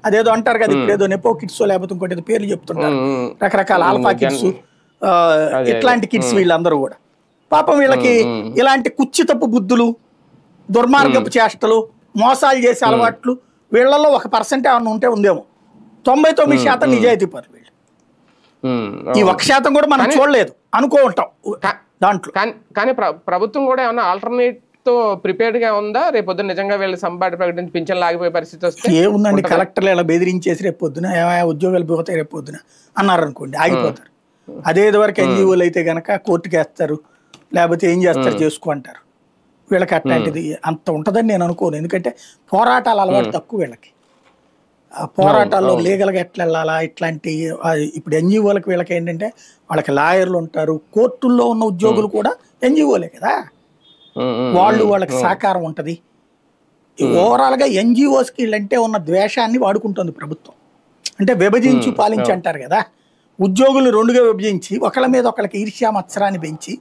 అదేదో అంటారు కదా ఇప్పుడు ఏదో నెపో కిడ్స్ లేకపోతే ఇంకోటి ఏదో పేర్లు చెప్తుంటారు, రకరకాల ఆల్ఫా కిడ్స్, ఇట్లాంటి కిడ్స్ వీళ్ళందరూ కూడా పాపం వీళ్ళకి ఇలాంటి కుచ్చితప్పు బుద్ధులు, దుర్మార్గపు చేష్టలు, మోసాలు చేసే అలవాట్లు వీళ్ళల్లో 1% ఏమన్నా ఉంటే ఉందేమో. 99% నిజాయితీ పరులు వీళ్ళు. ఈ 1% కూడా మనం చూడలేదు అనుకో ఉంటాం దాంట్లో. కానీ ప్రభుత్వం కూడా ఏమన్నా ఆల్టర్నేట్ తో ప్రిపేర్డ్ గా ఉందా? రేపొద్దున నిజంగా వీళ్ళు సంపాటి ప్రకటించి పింఛన్ లాగిపోయే పరిస్థితి వస్తే ఏముందండి, కలెక్టర్లు ఇలా బెదిరించేసి రేపు పొద్దున ఉద్యోగాలు పోతాయి రేపు పొద్దున అన్నారు అనుకోండి, ఆగిపోతారు. అదే వరకు ఎన్జిఓలు అయితే గనక కోర్టుకి వేస్తారు, లేకపోతే ఏం చేస్తారు చేసుకుంటారు. వీళ్ళకి అట్లాంటిది అంత ఉంటుందని నేను అనుకోను. ఎందుకంటే పోరాటాల అలవాటు తక్కువ వీళ్ళకి. ఆ పోరాటాల్లో లీగల్గా ఎట్లా వెళ్ళాలా ఇట్లాంటి. ఇప్పుడు ఎన్జిఓలకు వీళ్ళకి ఏంటంటే వాళ్ళకి లాయర్లు ఉంటారు, కోర్టుల్లో ఉన్న ఉద్యోగులు కూడా ఎన్జిఓలే కదా, వాళ్ళకి సహకారం ఉంటుంది. ఓవరాల్గా ఎన్జిఓస్కి వీళ్ళంటే ఉన్న ద్వేషాన్ని వాడుకుంటుంది ప్రభుత్వం. అంటే విభజించి పాలించి అంటారు కదా, ఉద్యోగులు 2గా విభజించి ఒకళ్ళ మీద ఒకళ్ళకి ఈర్ష్యా మత్సరాన్ని పెంచి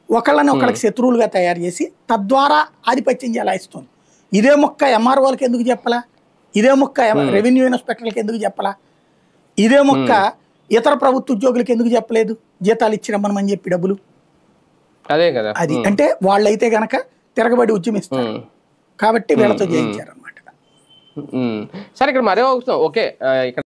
ఒకళ్ళని ఒకళ్ళకి శత్రువులుగా తయారు చేసి తద్వారా ఆధిపత్యం చెలాయిస్తుంది. ఇదే మొక్క ఎంఆర్ఓలకి ఎందుకు చెప్పాలా, ఇదే మొక్క రెవెన్యూ ఇన్స్పెక్టర్లకి ఎందుకు చెప్పాలా, ఇదే మొక్క ఇతర ప్రభుత్వ ఉద్యోగులకి ఎందుకు చెప్పలేదు జీతాలు ఇచ్చిరమ్మని చెప్పి డబ్బులు. అదే కదా, అది అంటే వాళ్ళైతే గనక తిరగబడి ఉద్యమిస్తారు కాబట్టి వీళ్ళతో చేయించారు అనమాట. సరే, ఇక్కడ మరో ఓకే ఇక్కడ